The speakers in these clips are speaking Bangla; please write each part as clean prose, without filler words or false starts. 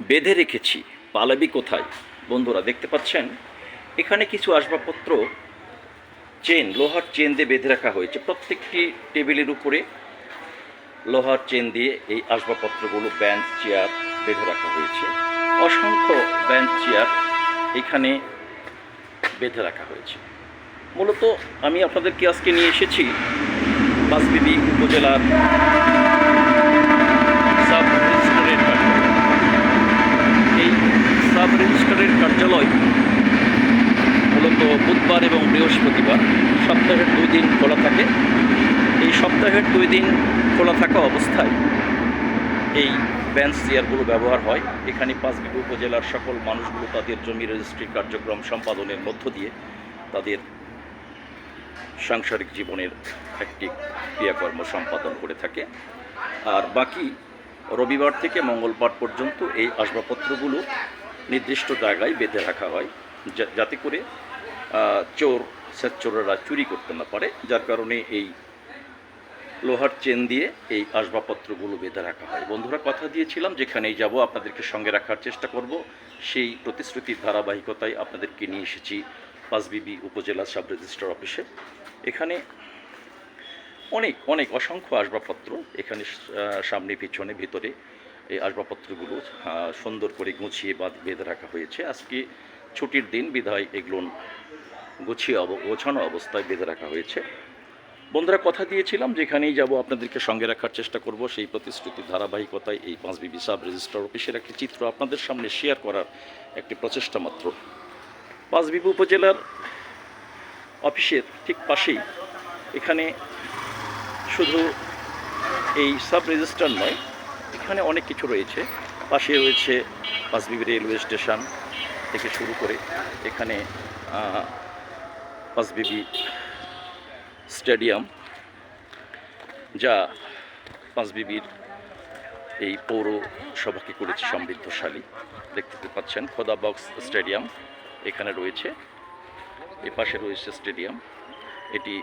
বেঁধে রেখেছি, পালাবি কোথায়? বন্ধুরা দেখতে পাচ্ছেন এখানে কিছু আসবাবপত্র লোহার চেন দিয়ে বেঁধে রাখা হয়েছে। প্রত্যেকটি টেবিলের উপরে লোহার চেন দিয়ে এই আসবাবপত্রগুলো, বেঞ্চ, চেয়ার বেঁধে রাখা হয়েছে। অসংখ্য বেঞ্চ, চেয়ার এখানে বেঁধে রাখা হয়েছে। মূলত আমি আপনাদেরকে আজকে নিয়ে এসেছি পাঁচবিবি উপজেলার সাব রেজিস্ট্রারের কার্যালয়। এই সাব রেজিস্ট্রারের কার্যালয় মূলত বুধবার এবং বৃহস্পতিবার সপ্তাহের 2 দিন খোলা থাকে। এই সপ্তাহের 2 দিন খোলা থাকা অবস্থায় এই বেঞ্চ চেয়ারগুলো ব্যবহার হয়। এখানে পাঁচবিবি উপজেলার সকল মানুষগুলো তাদের জমি রেজিস্ট্রি কার্যক্রম সম্পাদনের মধ্য দিয়ে তাদের সাংসারিক জীবনের একটি ক্রিয়াকর্ম সম্পাদন করে থাকে। আর বাকি রবিবার থেকে মঙ্গলবার পর্যন্ত এই আসবাবপত্রগুলো নির্দিষ্ট জায়গায় বেঁধে রাখা হয়, যাতে করে চোরেরা চুরি করতে না পারে। যার কারণে এই লোহার চেন দিয়ে এই আসবাবপত্রগুলো বেঁধে রাখা হয়। বন্ধুরা, কথা দিয়েছিলাম যেখানেই যাব আপনাদেরকে সঙ্গে রাখার চেষ্টা করব। সেই প্রতিশ্রুতির ধারাবাহিকতায় আপনাদেরকে নিয়ে এসেছি পাঁচবিবি উপজেলা সাব রেজিস্ট্রার অফিসে। এখানে অনেক অসংখ্য আসবাবপত্র এখানে সামনে, পিছনে, ভিতরে এই আসবাবপত্রগুলো সুন্দর করে গুছিয়ে বেঁধে রাখা হয়েছে। আজকে ছুটির দিন বিধায় এগুলো গোছানো অবস্থায় বেঁধে রাখা হয়েছে। বন্ধুরা, কথা দিয়েছিলাম যেখানেই যাব আপনাদেরকে সঙ্গে রাখার চেষ্টা করব। সেই প্রতিশ্রুতির ধারাবাহিকতায় এই পাঁচবিবি সাব রেজিস্ট্রার অফিসের একটি চিত্র আপনাদের সামনে শেয়ার করার একটি প্রচেষ্টা মাত্র। পাঁচবিবি উপজেলার অফিসের ঠিক পাশেই এখানে শুধু এই সাব রেজিস্ট্রার নয়, এখানে অনেক কিছু রয়েছে। পাশে রয়েছে পাঁচবিবি রেলওয়ে স্টেশন থেকে শুরু করে এখানে পাঁচবিবি স্টেডিয়াম, যা পাঁচবিবির এই পৌরসভাকে করেছে সমৃদ্ধশালী। দেখতে পাচ্ছেন খোদা বক্স স্টেডিয়াম এখানে রয়েছে, এ পাশে রয়েছে স্টেডিয়াম। এটি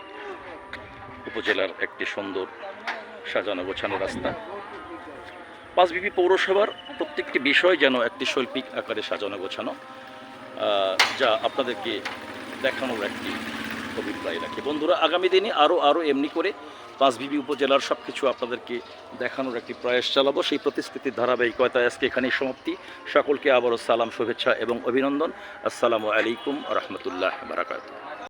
উপজেলার একটি সুন্দর সাজানো গোছানো রাস্তা। পাঁচবিবি পৌরসভার প্রত্যেকটি বিষয় যেন একটি শৈল্পিক আকারে সাজানো গোছানো, যা আপনাদেরকে দেখানোর একটি অভিপ্রায় রাখে। বন্ধুরা, আগামী দিনে আরও এমনি করে পাঁচবিবি উপজেলার সব কিছু আপনাদেরকে দেখানোর একটি প্রয়াস চালাবো। সেই প্রতিশ্রুতির ধারাবাহিকতায় আজকে এখানেই সমাপ্তি। সকলকে আবারও সালাম, শুভেচ্ছা এবং অভিনন্দন। আসসালামু আলাইকুম রহমতুল্লাহ বারাকাতুহু।